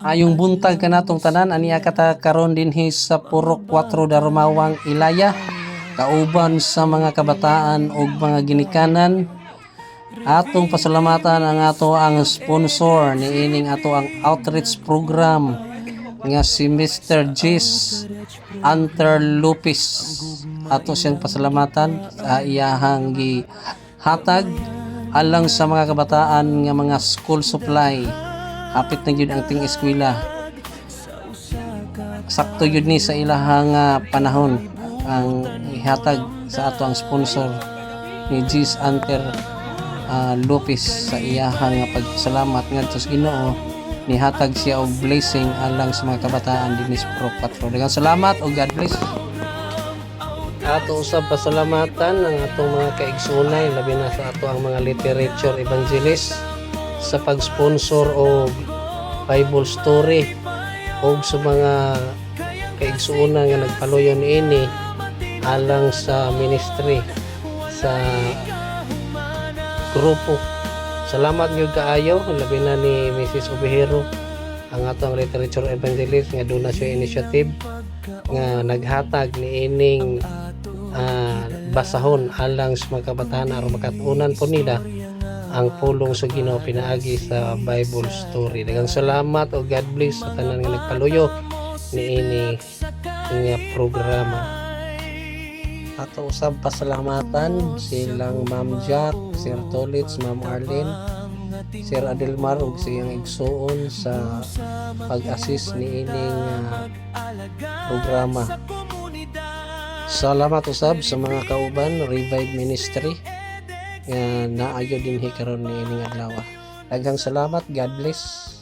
Ayong buntag kanatong tanan aniya kata karon dinhi sa Purok 4 Darumawang Ilaya, kauban sa mga kabataan ug mga ginikanan. Atong pasalamatan ang ato ang sponsor niining ato ang outreach program nga si Mr. Jis Anter Lupis. Ato siyang pasalamatan sa iyahang gihatag alang sa mga kabataan nga mga school supply. Hapit na yun ang ting eskwela. Sakto yun ni sa ilahang panahon ang ihatag sa ato ang sponsor ni Jis Anter Lopez sa iyahang pagsalamat ngadto sa Ginoo. Nihatag siya og blessing alang sa mga kabataan dinhi sa Purok 4. Daghang salamat o God bless. Ato usab pasalamatan ang atong mga kaigsoonay labi na sa ato ang mga literature evangelist sa pag-sponsor og Bible story og sa mga kaigsuonan nga nagpaluyon niini alang sa ministry sa grupo. Salamat gyud kaayo labi na ni Mrs. Obihero ang atong literature evangelist nga doon na siya initiative nga naghatag niining basahon alang sa mga kabataan aron makatunan po nila ang pulong sa Ginoo pinaagi sa Bible story. Daghang salamat o God bless sa tanan nga nagpaluyo niini nga programa. Ato usab pasalamatan silang Ma'am Jack, Sir Tolitz, Ma'am Arlene, Sir Adelmar ug siyang igsuon sa pag-assist niining programa. Salamat usab sa mga kauban Revive Ministry nga naayo dinhi karon niining adlaw. Daghang salamat, God bless.